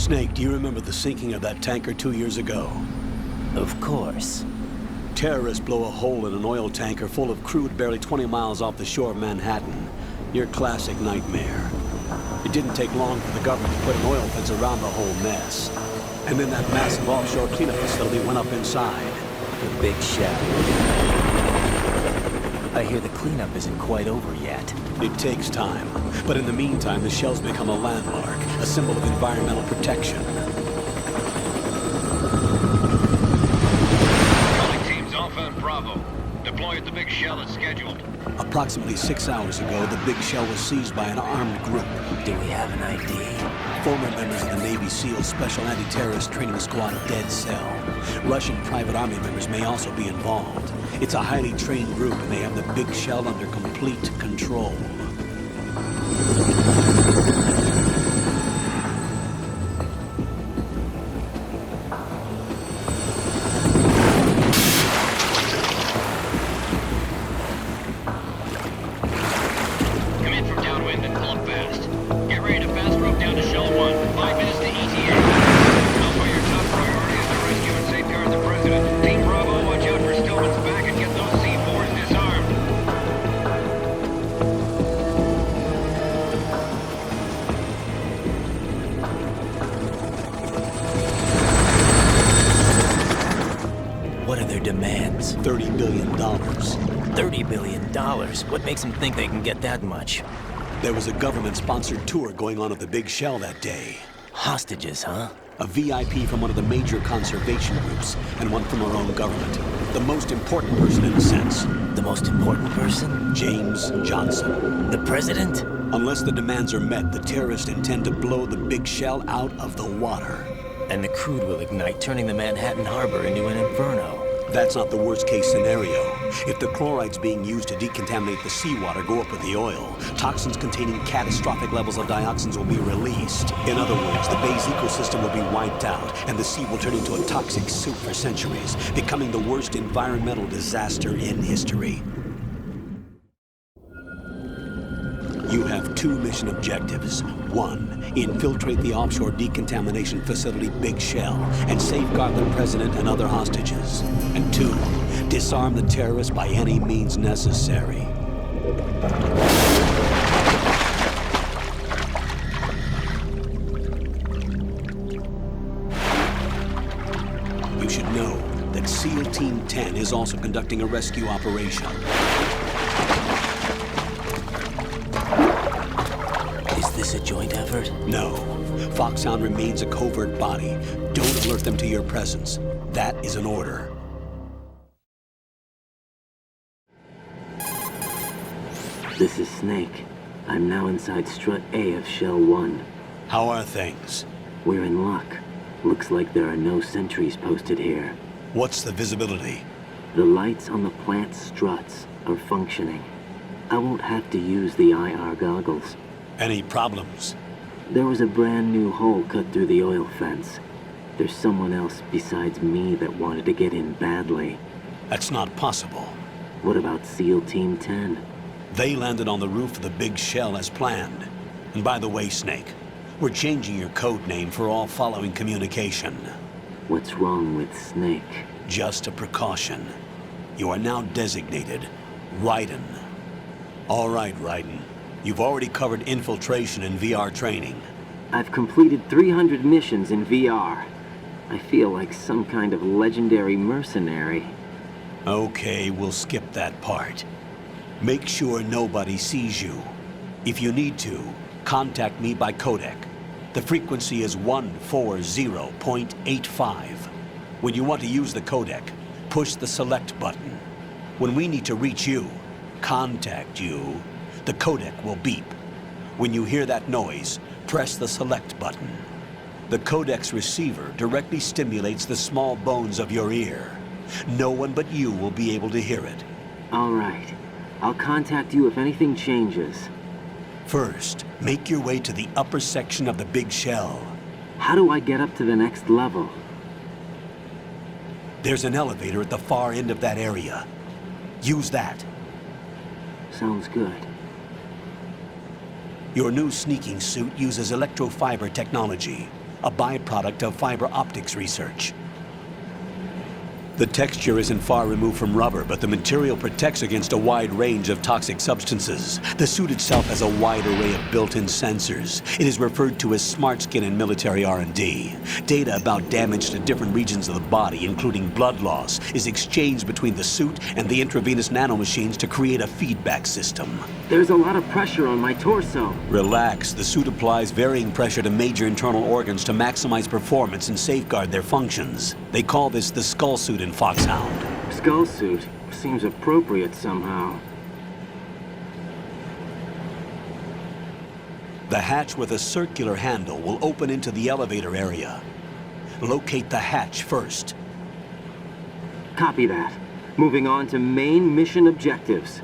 Snake, do you remember the sinking of that tanker 2 years ago? Of course. Terrorists blow a hole in an oil tanker full of crude barely 20 miles off the shore of Manhattan. Your classic nightmare. It didn't take long for the government to put an oil fence around the whole mess. And then that massive offshore cleanup facility went up inside. The big shell. I hear the cleanup isn't quite over yet. It takes time. But in the meantime, the shell's become a landmark, a symbol of environmental protection. Calling teams Alpha and Bravo. Deploy at the big shell as scheduled. Approximately 6 hours ago, the big shell was seized by an armed group. Do we have an ID? Former members of the Navy SEAL Special Anti-Terrorist Training Squad Dead Cell. Russian private army members may also be involved. It's a highly trained group, and they have the big shell under complete control. Come in from downwind and pull up fast. Get ready to fast rope down to Shell 1. 5 minutes to ETA. Alpha, your top priority is to rescue and safeguard the President. Team Bravo, watch out for Stillman's back and get those C4s disarmed. What are their demands? $30 billion. $30 billion? What makes them think they can get that much? There was a government-sponsored tour going on at the big shell that day. Hostages, huh? A VIP from one of the major conservation groups, and one from our own government. The most important person in a sense. The most important person? James Johnson. The president? Unless the demands are met, the terrorists intend to blow the big shell out of the water. And the crude will ignite, turning the Manhattan harbor into an inferno. That's not the worst-case scenario. If the chlorides being used to decontaminate the seawater go up with the oil, toxins containing catastrophic levels of dioxins will be released. In other words, the bay's ecosystem will be wiped out, and the sea will turn into a toxic soup for centuries, becoming the worst environmental disaster in history. You have 2 mission objectives. 1, infiltrate the offshore decontamination facility Big Shell and safeguard the president and other hostages. And 2, disarm the terrorists by any means necessary. You should know that SEAL Team 10 is also conducting a rescue operation. Is this a joint effort? No. Foxhound remains a covert body. Don't alert them to your presence. That is an order. This is Snake. I'm now inside Strut A of Shell 1. How are things? We're in luck. Looks like there are no sentries posted here. What's the visibility? The lights on the plant struts are functioning. I won't have to use the IR goggles. Any problems? There was a brand new hole cut through the oil fence. There's someone else besides me that wanted to get in badly. That's not possible. What about SEAL Team 10? They landed on the roof of the Big Shell as planned. And by the way, Snake, we're changing your code name for all following communication. What's wrong with Snake? Just a precaution. You are now designated Raiden. All right, Raiden. You've already covered infiltration and VR training. I've completed 300 missions in VR. I feel like some kind of legendary mercenary. Okay, we'll skip that part. Make sure nobody sees you. If you need to, contact me by codec. The frequency is 140.85. When you want to use the codec, push the select button. When we need to reach you, contact you, the codec will beep. When you hear that noise, press the select button. The codec's receiver directly stimulates the small bones of your ear. No one but you will be able to hear it. All right. I'll contact you if anything changes. First, make your way to the upper section of the Big Shell. How do I get up to the next level? There's an elevator at the far end of that area. Use that. Sounds good. Your new sneaking suit uses electrofiber technology. a byproduct of fiber optics research. The texture isn't far removed from rubber, but the material protects against a wide range of toxic substances. The suit itself has a wide array of built-in sensors. It is referred to as smart skin in military R&D. Data about damage to different regions of the body, including blood loss, is exchanged between the suit and the intravenous nanomachines to create a feedback system. There's a lot of pressure on my torso. Relax. The suit applies varying pressure to major internal organs to maximize performance and safeguard their functions. They call this the skull suit in Foxhound. Skull suit seems appropriate somehow. The hatch with a circular handle will open into the elevator area. Locate the hatch first. Copy that. Moving on to main mission objectives.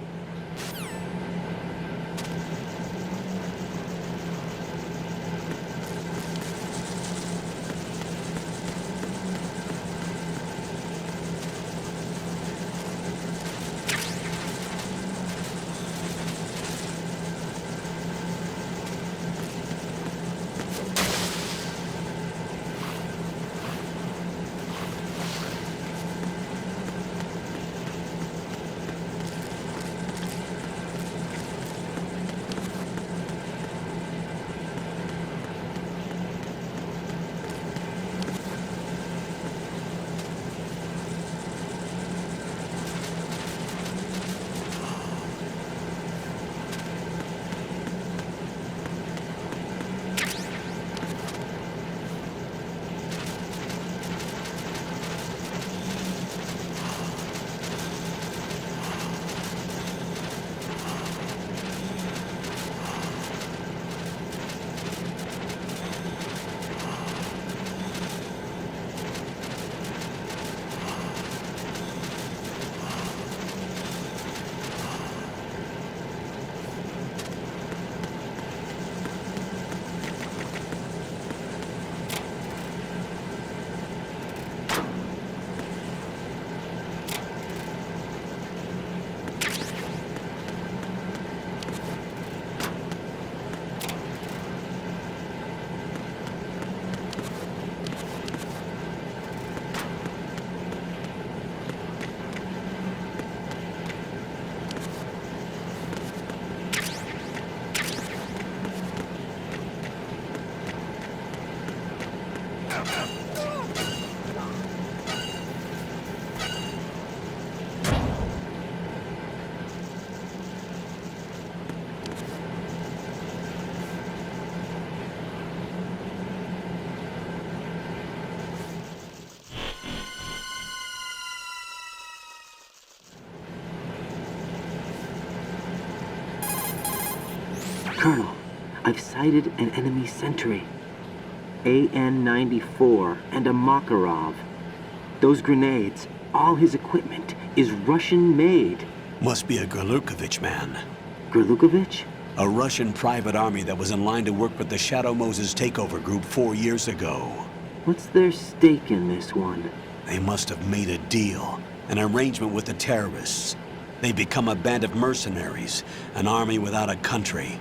Colonel, I've sighted an enemy sentry. AN-94 and a Makarov. Those grenades, all his equipment, is Russian-made. Must be a Gorlukovich man. Gorlukovich? A Russian private army that was in line to work with the Shadow Moses takeover group 4 years ago. What's their stake in this one? They must have made a deal, an arrangement with the terrorists. They become a band of mercenaries, an army without a country.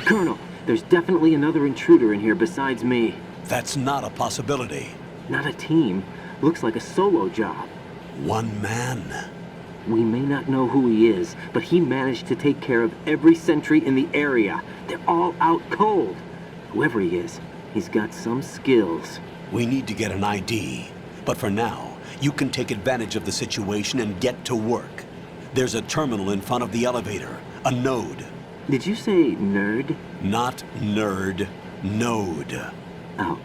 Colonel, there's definitely another intruder in here besides me. That's not a possibility. Not a team. Looks like a solo job. One man. We may not know who he is, but he managed to take care of every sentry in the area. They're all out cold. Whoever he is, he's got some skills. We need to get an ID. But for now, you can take advantage of the situation and get to work. There's a terminal in front of the elevator. A node. Did you say nerd? Not nerd. Node. Oh.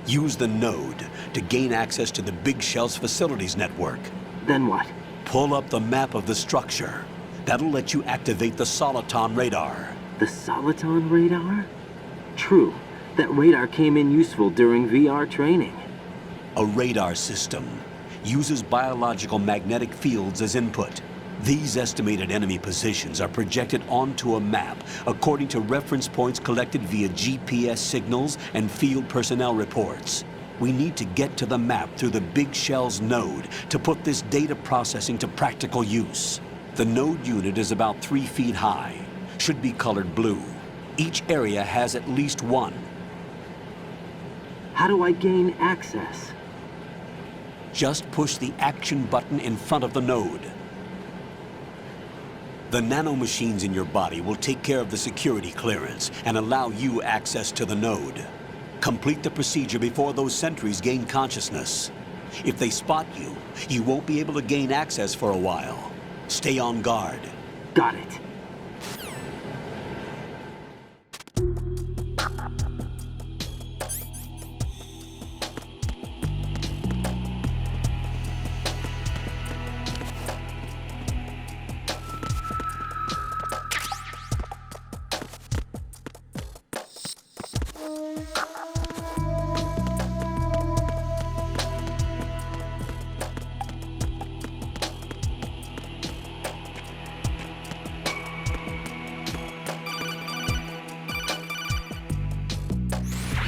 Use the node to gain access to the Big Shell's facilities network. Then what? Pull up the map of the structure. That'll let you activate the Soliton radar. The Soliton radar? True. That radar came in useful during VR training. A radar system uses biological magnetic fields as input. These estimated enemy positions are projected onto a map according to reference points collected via GPS signals and field personnel reports. We need to get to the map through the Big Shell's node to put this data processing to practical use. The node unit is about 3 feet high, should be colored blue. Each area has at least one. How do I gain access? Just push the action button in front of the node. The nanomachines in your body will take care of the security clearance and allow you access to the node. Complete the procedure before those sentries gain consciousness. If they spot you, you won't be able to gain access for a while. Stay on guard. Got it.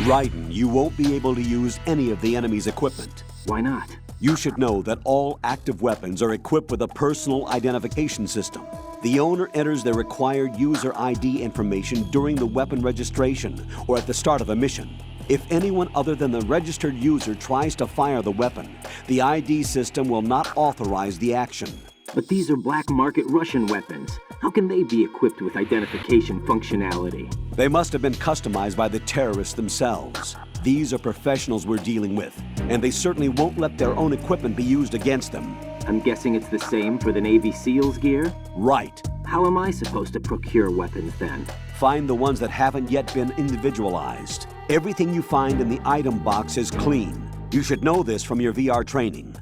Raiden, you won't be able to use any of the enemy's equipment. Why not? You should know that all active weapons are equipped with a personal identification system. The owner enters their required user ID information during the weapon registration or at the start of a mission. If anyone other than the registered user tries to fire the weapon, the ID system will not authorize the action. But these are black market Russian weapons. How can they be equipped with identification functionality? They must have been customized by the terrorists themselves. These are professionals we're dealing with, and they certainly won't let their own equipment be used against them. I'm guessing it's the same for the Navy SEALs gear? Right. How am I supposed to procure weapons then? Find the ones that haven't yet been individualized. Everything you find in the item box is clean. You should know this from your VR training.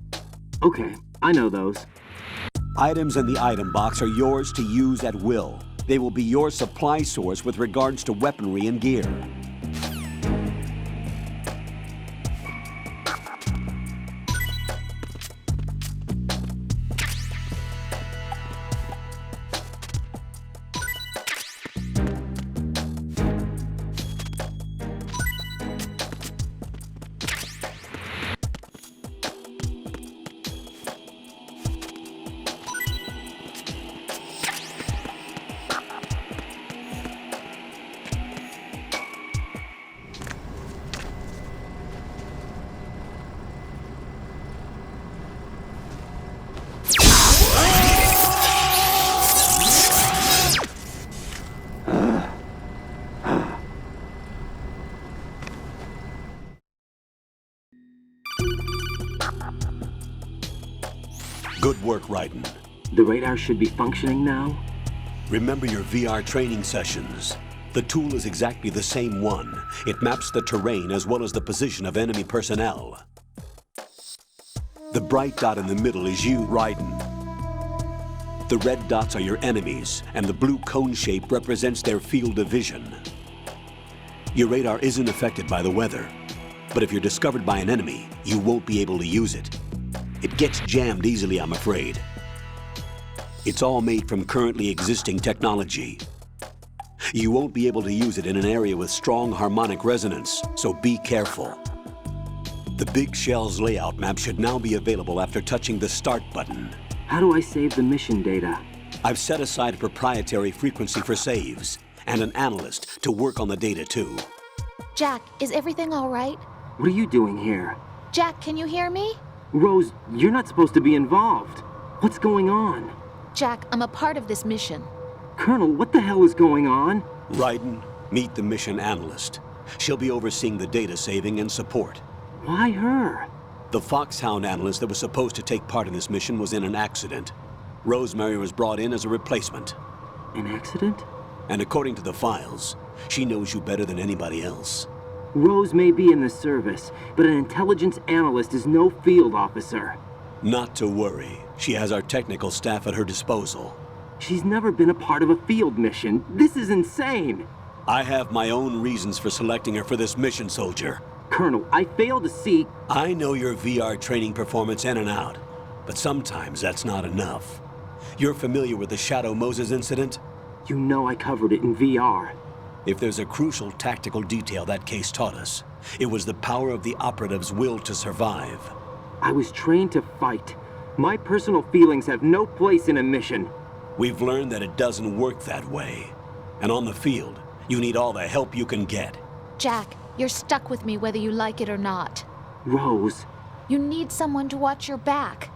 Okay, I know those. Items in the item box are yours to use at will. They will be your supply source with regards to weaponry and gear. Good work, Raiden. The radar should be functioning now? Remember your VR training sessions. The tool is exactly the same one. It maps the terrain as well as the position of enemy personnel. The bright dot in the middle is you, Raiden. The red dots are your enemies, and the blue cone shape represents their field of vision. Your radar isn't affected by the weather, but if you're discovered by an enemy, you won't be able to use it. It gets jammed easily, I'm afraid. It's all made from currently existing technology. You won't be able to use it in an area with strong harmonic resonance, so be careful. The Big Shell's layout map should now be available after touching the Start button. How do I save the mission data? I've set aside a proprietary frequency for saves, and an analyst to work on the data too. Jack, is everything all right? What are you doing here? Jack, can you hear me? Rose, you're not supposed to be involved. What's going on? Jack, I'm a part of this mission. Colonel, what the hell is going on? Raiden, meet the mission analyst. She'll be overseeing the data saving and support. Why her? The Foxhound analyst that was supposed to take part in this mission was in an accident. Rosemary was brought in as a replacement. An accident? And according to the files, she knows you better than anybody else. Rose may be in the service, but an intelligence analyst is no field officer. Not to worry. She has our technical staff at her disposal. She's never been a part of a field mission. This is insane! I have my own reasons for selecting her for this mission, soldier. Colonel, I fail to see... I know your VR training performance in and out, but sometimes that's not enough. You're familiar with the Shadow Moses incident? You know I covered it in VR. If there's a crucial tactical detail that case taught us, it was the power of the operative's will to survive. I was trained to fight. My personal feelings have no place in a mission. We've learned that it doesn't work that way. And on the field, you need all the help you can get. Jack, you're stuck with me whether you like it or not. Rose. You need someone to watch your back.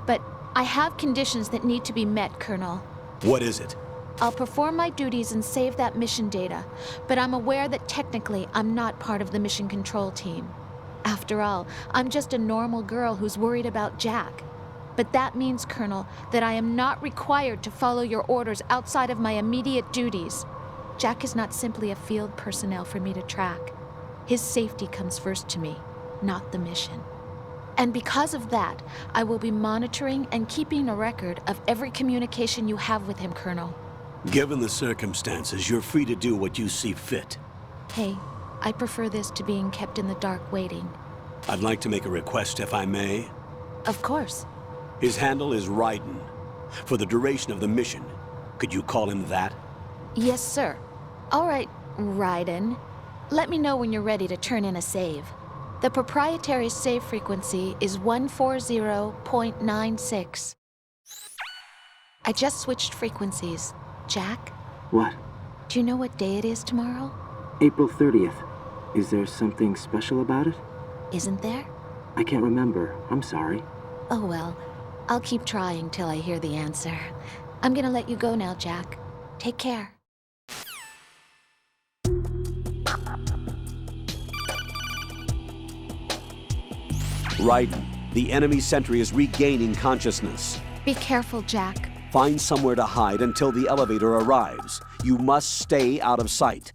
But I have conditions that need to be met, Colonel. What is it? I'll perform my duties and save that mission data, but I'm aware that technically I'm not part of the mission control team. After all, I'm just a normal girl who's worried about Jack. But that means, Colonel, that I am not required to follow your orders outside of my immediate duties. Jack is not simply a field personnel for me to track. His safety comes first to me, not the mission. And because of that, I will be monitoring and keeping a record of every communication you have with him, Colonel. Given the circumstances, you're free to do what you see fit. Hey, I prefer this to being kept in the dark waiting. I'd like to make a request, if I may. Of course. His handle is Raiden. For the duration of the mission, could you call him that? Yes, sir. All right, Raiden. Let me know when you're ready to turn in a save. The proprietary save frequency is 140.96. I just switched frequencies. Jack, What? do you know what day it is tomorrow? April 30th. Is there something special about it? Isn't there? I can't remember. I'm sorry. Oh well, I'll keep trying till I hear the answer. I'm gonna let you go now, Jack. Take care. Raiden, the enemy sentry is regaining consciousness. Be careful, Jack. Find somewhere to hide until the elevator arrives. You must stay out of sight.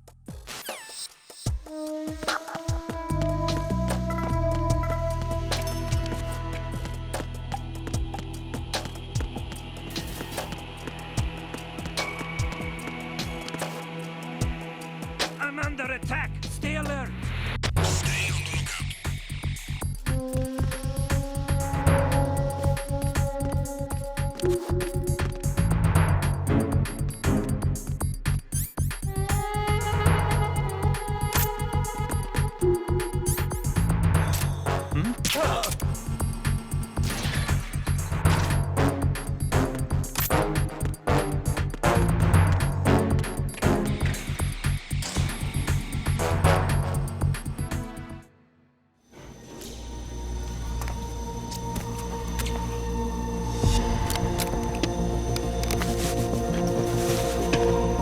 I'm under attack. Stay alert.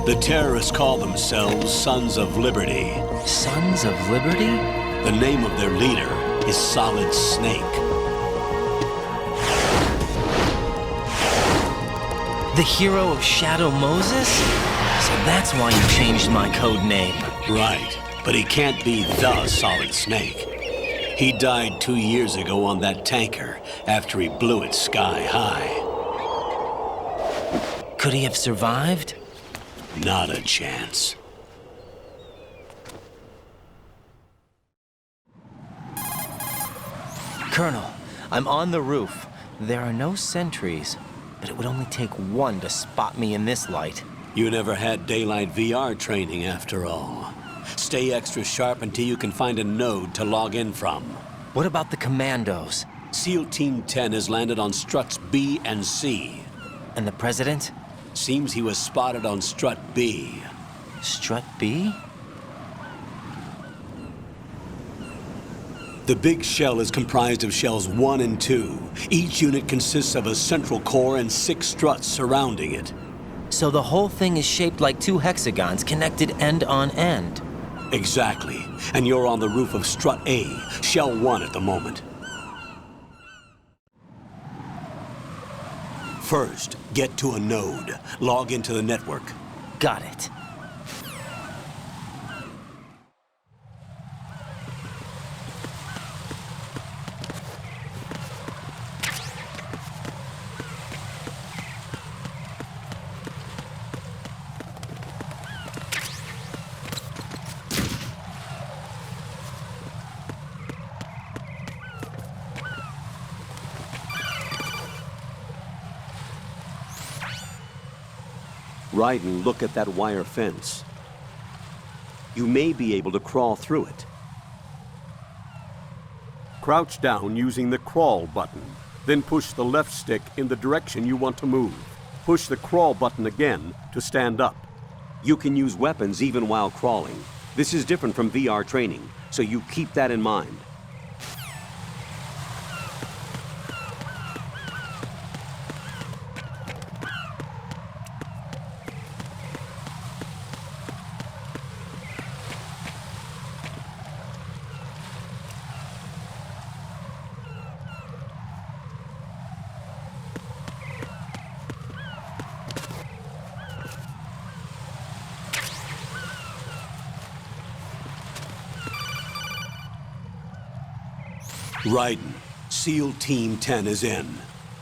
The terrorists call themselves Sons of Liberty. Sons of Liberty? The name of their leader is Solid Snake. The hero of Shadow Moses? So that's why you changed my code name. Right, but he can't be the Solid Snake. He died 2 years ago on that tanker after he blew it sky high. Could he have survived? Not a chance. Colonel, I'm on the roof. There are no sentries, but it would only take one to spot me in this light. You never had daylight VR training after all. Stay extra sharp until you can find a node to log in from. What about the commandos? SEAL Team 10 has landed on struts B and C. And the president? Seems he was spotted on strut B. Strut B? The big shell is comprised of shells 1 and 2. Each unit consists of a central core and 6 struts surrounding it. So the whole thing is shaped like 2 hexagons connected end on end. Exactly. And you're on the roof of strut A, shell 1 at the moment. First, get to a node. Log into the network. Got it. Raiden, look at that wire fence. You may be able to crawl through it. Crouch down using the crawl button. Then push the left stick in the direction you want to move. Push the crawl button again to stand up. You can use weapons even while crawling. This is different from VR training, so you keep that in mind. Raiden, SEAL Team 10 is in.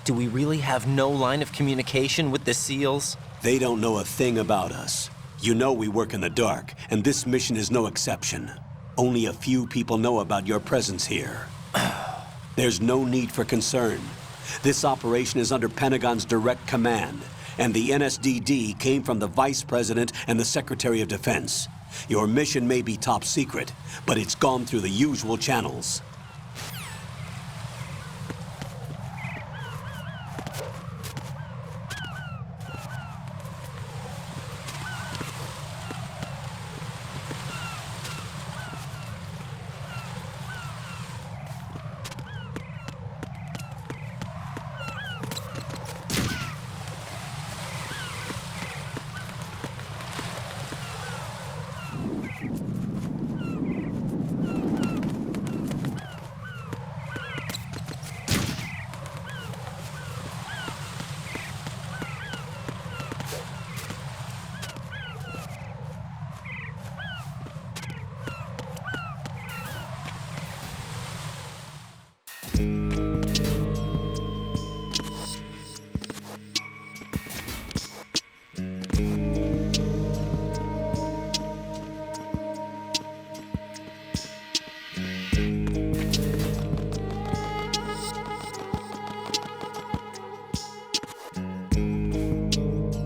Do we really have no line of communication with the SEALs? They don't know a thing about us. You know we work in the dark, and this mission is no exception. Only a few people know about your presence here. There's no need for concern. This operation is under Pentagon's direct command, and the NSDD came from the Vice President and the Secretary of Defense. Your mission may be top secret, but it's gone through the usual channels.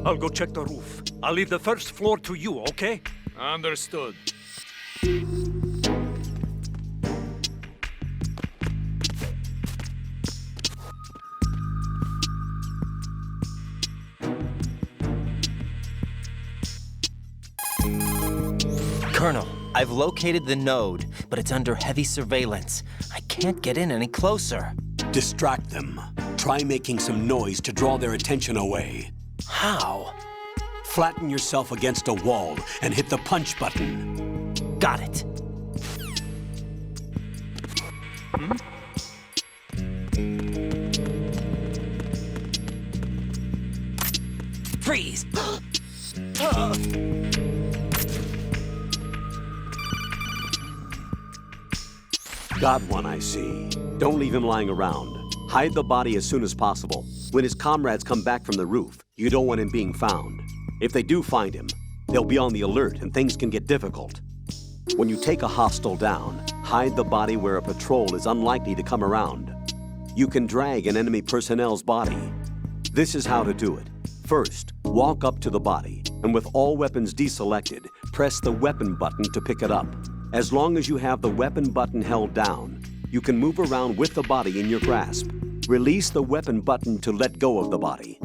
I'll go check the roof. I'll leave the first floor to you, okay? Understood. Colonel, I've located the node, but it's under heavy surveillance. I can't get in any closer. Distract them. Try making some noise to draw their attention away. How? Flatten yourself against a wall and hit the punch button. Got it. Freeze! Got one, I see. Don't leave him lying around. Hide the body as soon as possible. When his comrades come back from the roof, you don't want him being found. If they do find him, they'll be on the alert and things can get difficult. When you take a hostile down, hide the body where a patrol is unlikely to come around. You can drag an enemy personnel's body. This is how to do it. First, walk up to the body, and with all weapons deselected, press the weapon button to pick it up. As long as you have the weapon button held down, you can move around with the body in your grasp. Release the weapon button to let go of the body.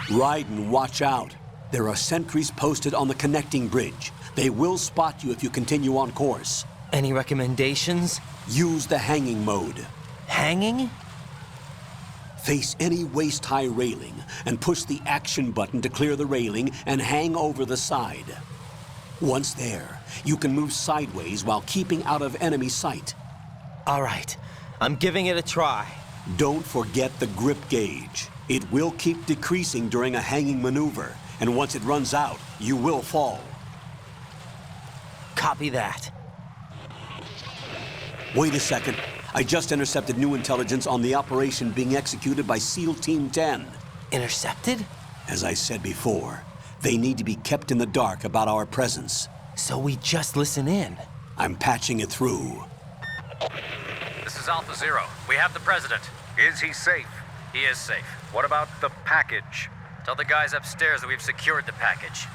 Raiden, watch out. There are sentries posted on the connecting bridge. They will spot you if you continue on course. Any recommendations? Use the hanging mode. Hanging? Face any waist-high railing and push the action button to clear the railing and hang over the side. Once there, you can move sideways while keeping out of enemy sight. All right, I'm giving it a try. Don't forget the grip gauge. It will keep decreasing during a hanging maneuver, and once it runs out, you will fall. Copy that. Wait a second. I just intercepted new intelligence on the operation being executed by SEAL Team 10. Intercepted? As I said before, they need to be kept in the dark about our presence. So we just listen in. I'm patching it through. This is Alpha Zero. We have the president. Is he safe? He is safe. What about the package? Tell the guys upstairs that we've secured the package.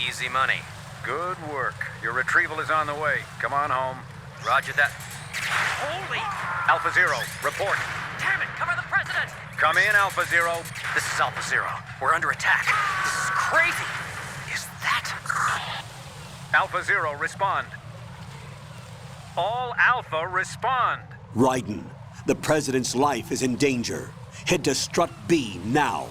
Easy money. Good work. Your retrieval is on the way. Come on home. Roger that. Holy! Alpha Zero, report. Damn it, cover the president! Come in, Alpha Zero. This is Alpha Zero. We're under attack. This is crazy. Is that... Alpha Zero, respond. All Alpha, respond. Raiden, the president's life is in danger. Head to Strut B now.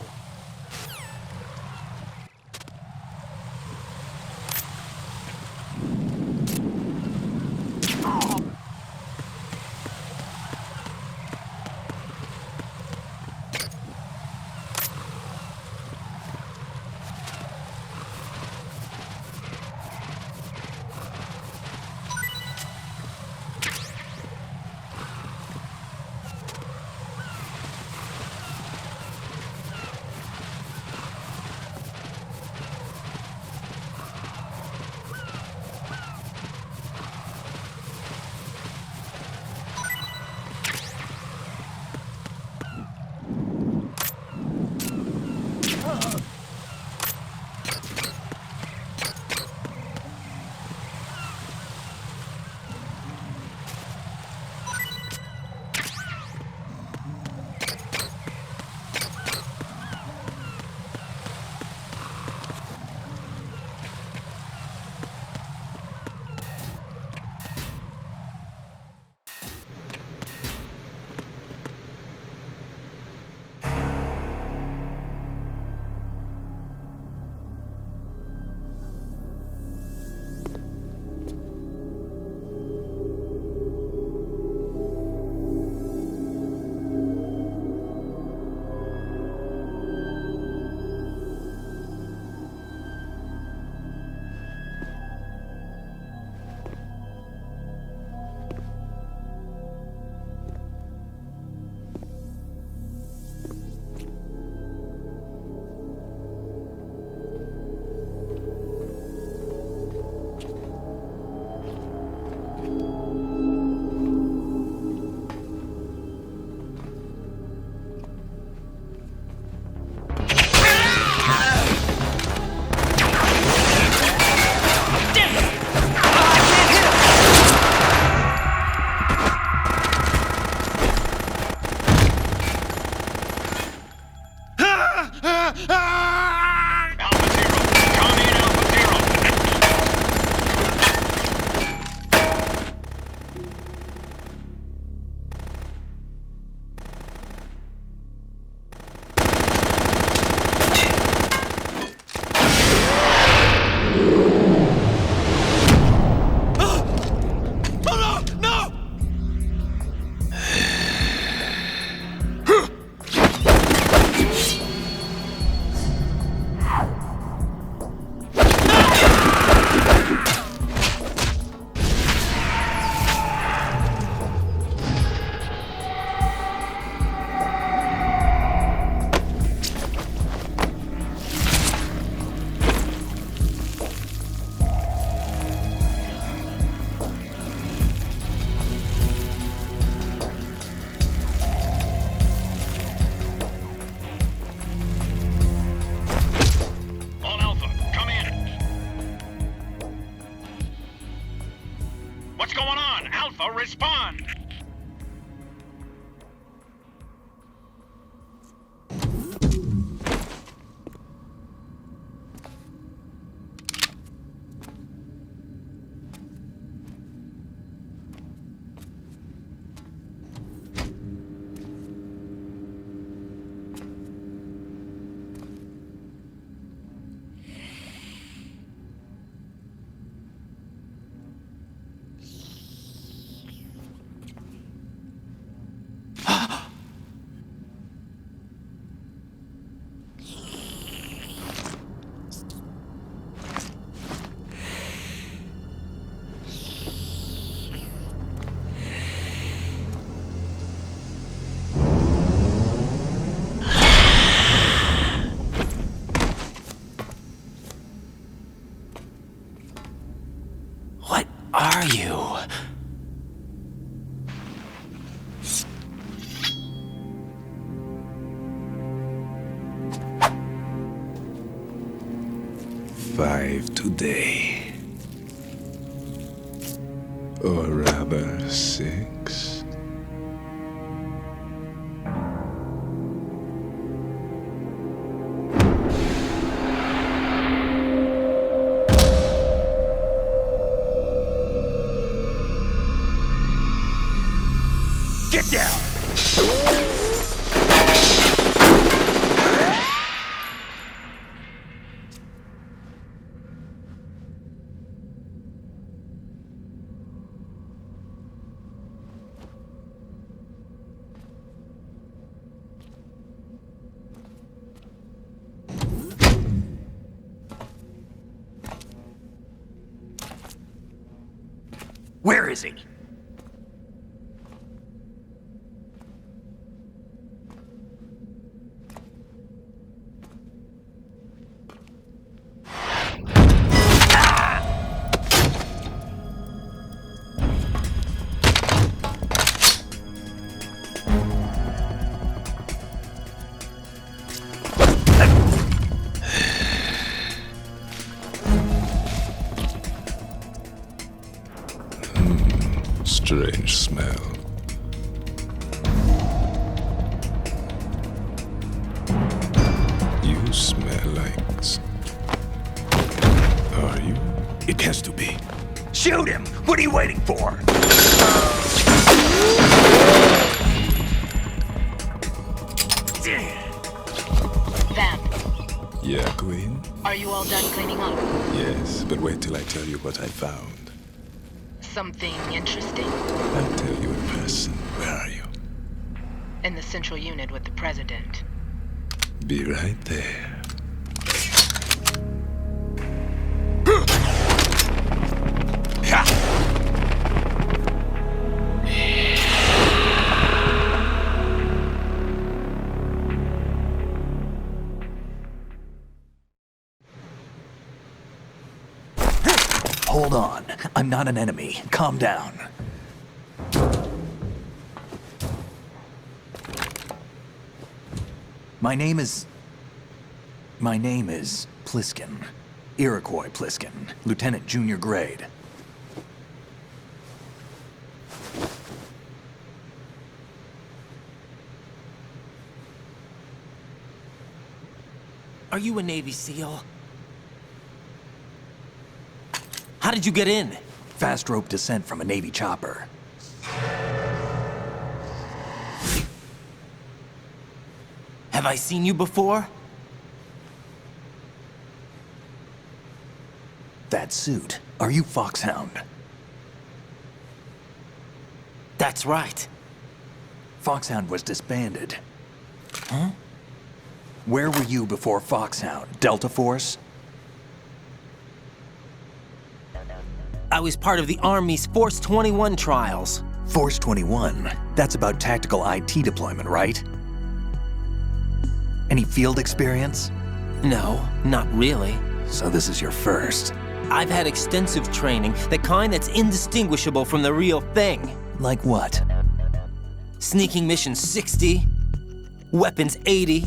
Respond! are you? Five today. Or rather, 6. Get down! Where is he? Strange smell. You smell like... Are you? It has to be. Shoot him! What are you waiting for? Vamp, Yeah, Queen? are you all done cleaning up? Yes, but wait till I tell you what I found. Something interesting? I'll tell you in person. Where are you? In the central unit with the president. Be right there. Hold on. I'm not an enemy. Calm down. My name is Pliskin. Iroquois Pliskin. Lieutenant Junior Grade. Are you a Navy SEAL? How did you get in? Fast rope descent from a Navy chopper. Have I seen you before? That suit. Are you Foxhound? That's right. Foxhound was disbanded. Huh? Where were you before Foxhound? Delta Force? I was part of the Army's Force 21 trials. Force 21? That's about tactical IT deployment, right? Any field experience? No, not really. So this is your first. I've had extensive training, the kind that's indistinguishable from the real thing. Like what? Sneaking mission 60, weapons 80,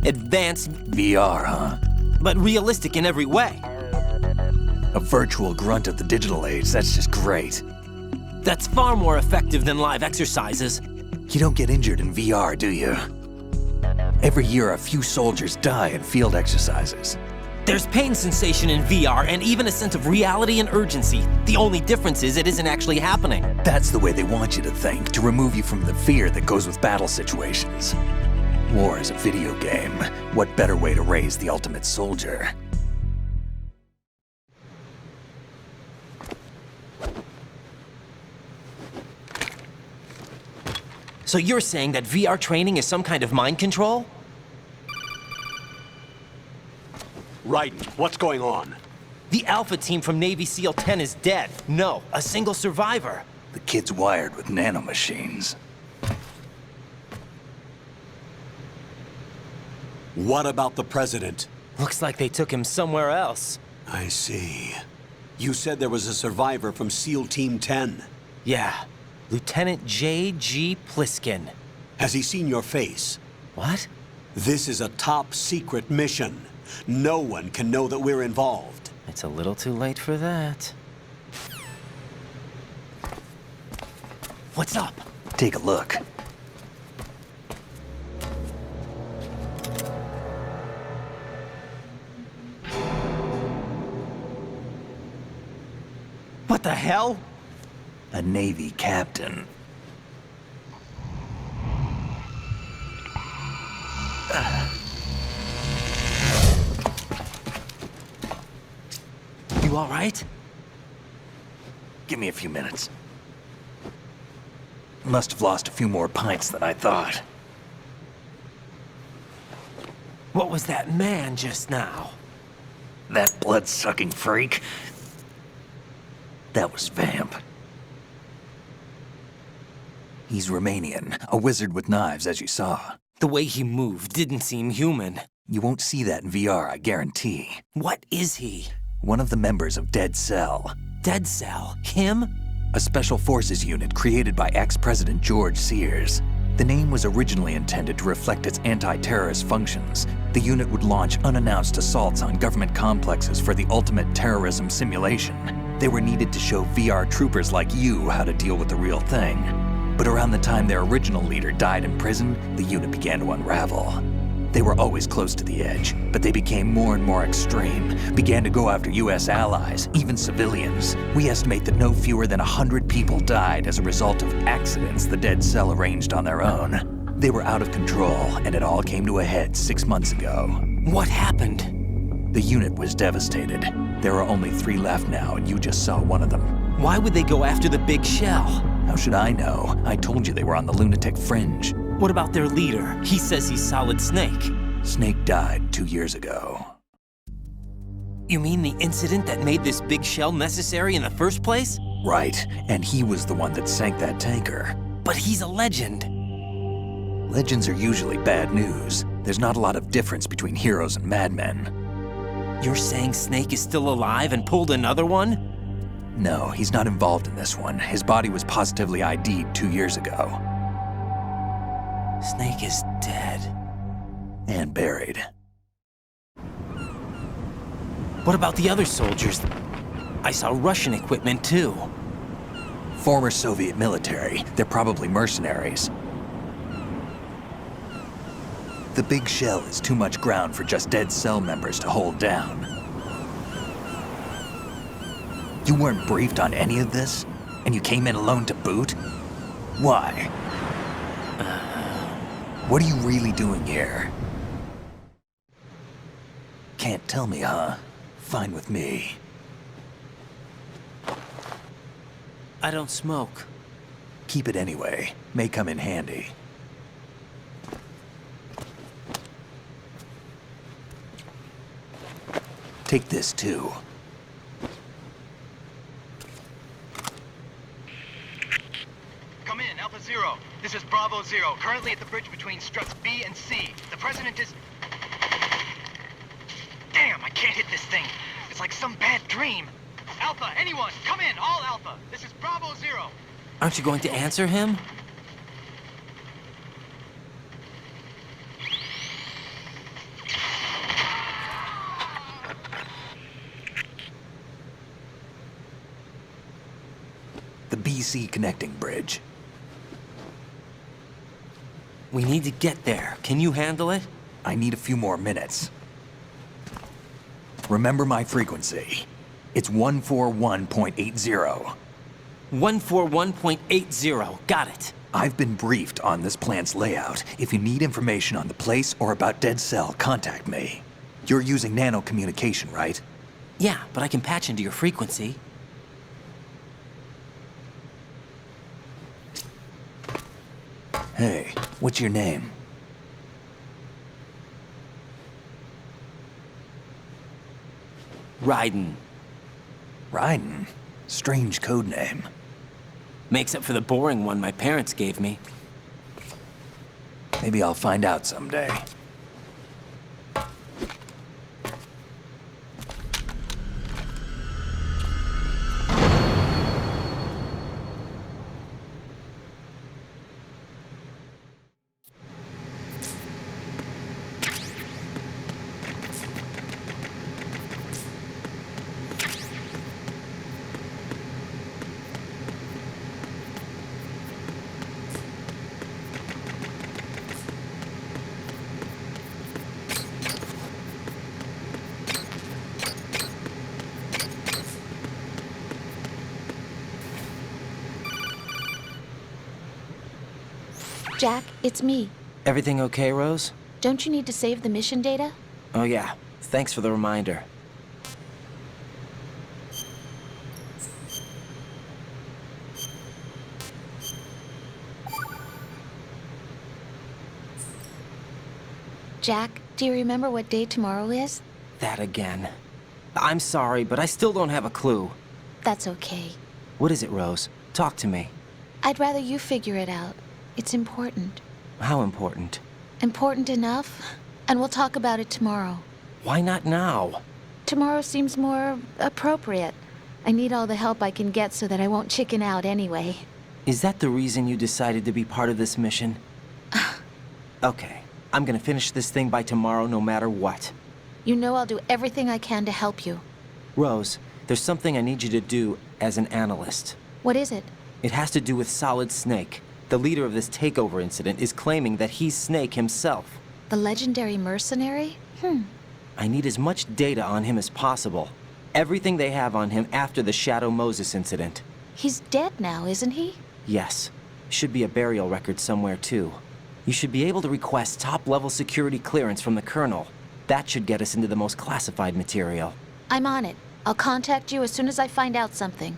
advanced, VR, huh? but realistic in every way. A virtual grunt of the digital age, that's just great. That's far more effective than live exercises. You don't get injured in VR, do you? Every year, a few soldiers die in field exercises. There's pain sensation in VR and even a sense of reality and urgency. The only difference is it isn't actually happening. That's the way they want you to think, to remove you from the fear that goes with battle situations. War is a video game. What better way to raise the ultimate soldier? So you're saying that VR training is some kind of mind control? Raiden, what's going on? The Alpha team from Navy SEAL 10 is dead. No, a single survivor. The kid's wired with nanomachines. What about the president? Looks like they took him somewhere else. I see. You said there was a survivor from SEAL Team 10. Yeah, Lieutenant J.G. Pliskin. Has he seen your face? What? This is a top-secret mission. No one can know that we're involved. It's a little too late for that. What's up? Take a look. What the hell? A Navy captain. You all right? Give me a few minutes. Must have lost a few more pints than I thought. What was that man just now? That blood-sucking freak? That was Vamp. He's Romanian, a wizard with knives, as you saw. The way he moved didn't seem human. You won't see that in VR, I guarantee. What is he? One of the members of Dead Cell. Dead Cell? Him? A special forces unit created by ex-President George Sears. The name was originally intended to reflect its anti-terrorist functions. The unit would launch unannounced assaults on government complexes for the ultimate terrorism simulation. They were needed to show VR troopers like you how to deal with the real thing. But around the time their original leader died in prison, the unit began to unravel. They were always close to the edge, but they became more and more extreme, began to go after US allies, even civilians. We estimate that no fewer than 100 people died as a result of accidents the Dead Cell arranged on their own. They were out of control, and it all came to a head 6 months ago. What happened? The unit was devastated. There are only 3 left now, and you just saw one of them. Why would they go after the big shell? How should I know? I told you they were on the lunatic fringe. What about their leader? He says he's Solid Snake. Snake died 2 years ago. You mean the incident that made this big shell necessary in the first place? Right, and he was the one that sank that tanker. But he's a legend. Legends are usually bad news. There's not a lot of difference between heroes and madmen. You're saying Snake is still alive and pulled another one? No, he's not involved in this one. His body was positively ID'd 2 years ago. Snake is dead. And buried. What about the other soldiers? I saw Russian equipment too. Former Soviet military. They're probably mercenaries. The big shell is too much ground for just Dead Cell members to hold down. You weren't briefed on any of this? And you came in alone to boot? Why? What are you really doing here? Can't tell me, huh? Fine with me. I don't smoke. Keep it anyway. May come in handy. Take this too. Come in, Alpha Zero. This is Bravo Zero, currently at the bridge between struts B and C. The President is... Damn, I can't hit this thing. It's like some bad dream. Alpha, anyone, come in, all Alpha. This is Bravo Zero. Aren't you going to answer him? The BC connecting bridge. We need to get there. Can you handle it? I need a few more minutes. Remember my frequency. It's 141.80. 141.80. Got it. I've been briefed on this plant's layout. If you need information on the place or about Dead Cell, contact me. You're using nano communication, right? Yeah, but I can patch into your frequency. Hey, what's your name? Raiden. Raiden? Strange code name. Makes up for the boring one my parents gave me. Maybe I'll find out someday. Jack, it's me. Everything okay, Rose? Don't you need to save the mission data? Oh yeah, thanks for the reminder. Jack, do you remember what day tomorrow is? That again. I'm sorry, but I still don't have a clue. That's okay. What is it, Rose? Talk to me. I'd rather you figure it out. It's important. How important? Important enough, and we'll talk about it tomorrow. Why not now? Tomorrow seems more appropriate. I need all the help I can get so that I won't chicken out anyway. Is that the reason you decided to be part of this mission? Okay, I'm gonna finish this thing by tomorrow no matter what. You know I'll do everything I can to help you. Rose, there's something I need you to do as an analyst. What is it? It has to do with Solid Snake. The leader of this takeover incident is claiming that he's Snake himself. The legendary mercenary? I need as much data on him as possible. Everything they have on him after the Shadow Moses incident. He's dead now, isn't he? Yes. Should be a burial record somewhere, too. You should be able to request top-level security clearance from the Colonel. That should get us into the most classified material. I'm on it. I'll contact you as soon as I find out something.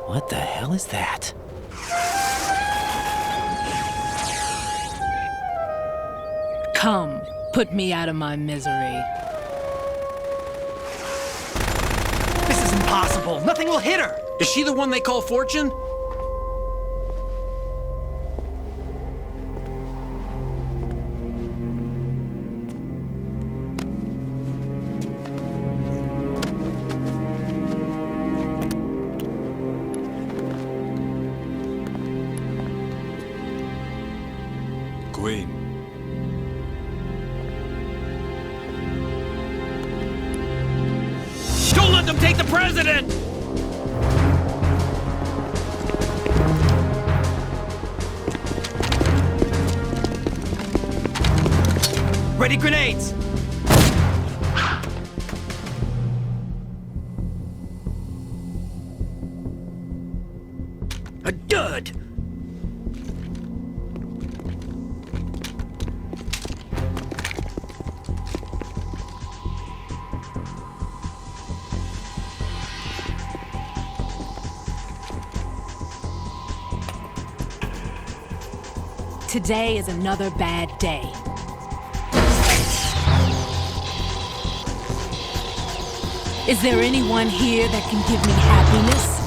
What the hell is that? Come, put me out of my misery. This is impossible. Nothing will hit her. Is she the one they call Fortune? Queen. Don't let them take the president! Ready grenades! A dud! Today is another bad day. Is there anyone here that can give me happiness?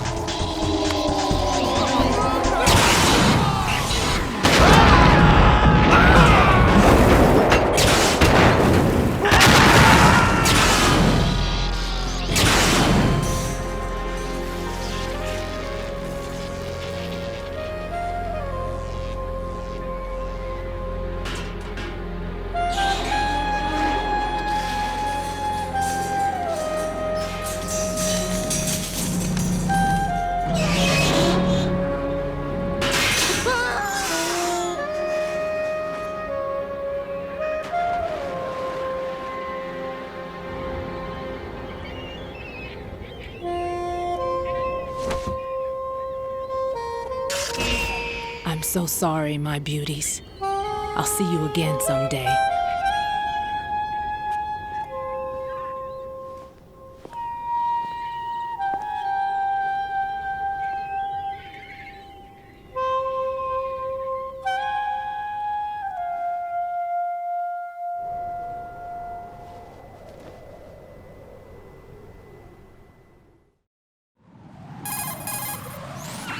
I'm so sorry, my beauties. I'll see you again someday.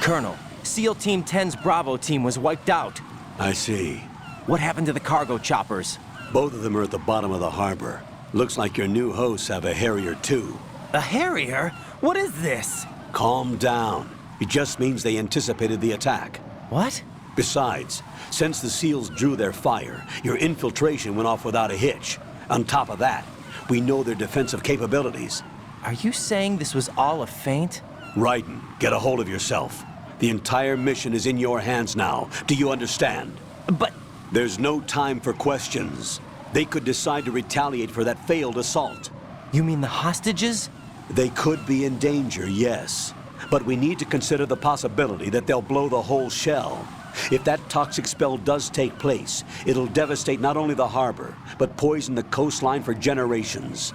Colonel, SEAL Team 10's Bravo team was wiped out. I see. What happened to the cargo choppers? Both of them are at the bottom of the harbor. Looks like your new hosts have a Harrier too. A Harrier? What is this? Calm down. It just means they anticipated the attack. What? Besides, since the SEALs drew their fire, your infiltration went off without a hitch. On top of that, we know their defensive capabilities. Are you saying this was all a feint? Raiden, get a hold of yourself. The entire mission is in your hands now. Do you understand? But... There's no time for questions. They could decide to retaliate for that failed assault. You mean the hostages? They could be in danger, yes. But we need to consider the possibility that they'll blow the whole shell. If that toxic spell does take place, it'll devastate not only the harbor, but poison the coastline for generations.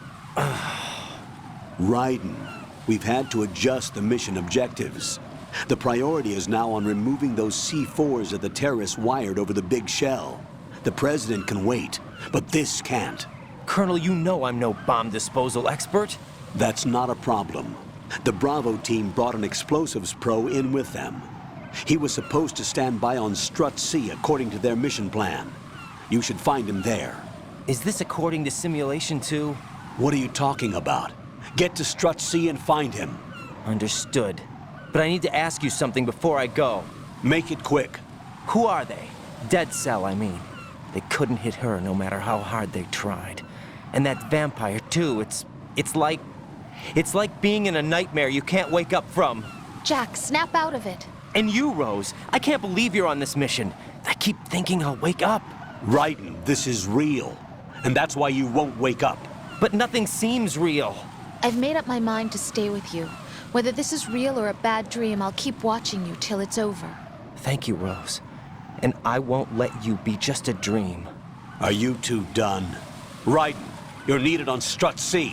Raiden, we've had to adjust the mission objectives. The priority is now on removing those C4s that the terrorists wired over the big shell. The President can wait, but this can't. Colonel, you know I'm no bomb disposal expert. That's not a problem. The Bravo team brought an explosives pro in with them. He was supposed to stand by on Strut C according to their mission plan. You should find him there. Is this according to simulation too? What are you talking about? Get to Strut C and find him. Understood. But I need to ask you something before I go. Make it quick. Who are they? Dead Cell, I mean. They couldn't hit her no matter how hard they tried. And that vampire too, it's like being in a nightmare you can't wake up from. Jack, snap out of it. And you, Rose, I can't believe you're on this mission. I keep thinking I'll wake up. Raiden, this is real. And that's why you won't wake up. But nothing seems real. I've made up my mind to stay with you. Whether this is real or a bad dream, I'll keep watching you till it's over. Thank you, Rose. And I won't let you be just a dream. Are you two done? Raiden, you're needed on Strut C.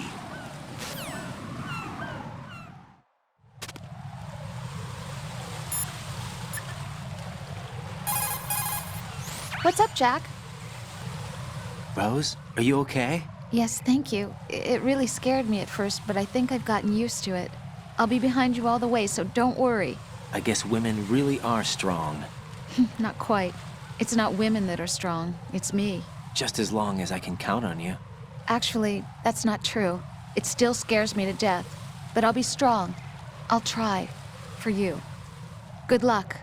What's up, Jack? Rose, are you okay? Yes, thank you. It really scared me at first, but I think I've gotten used to it. I'll be behind you all the way, so don't worry. I guess women really are strong. Not quite. It's not women that are strong, it's me. Just as long as I can count on you. Actually, that's not true. It still scares me to death. But I'll be strong. I'll try. For you. Good luck.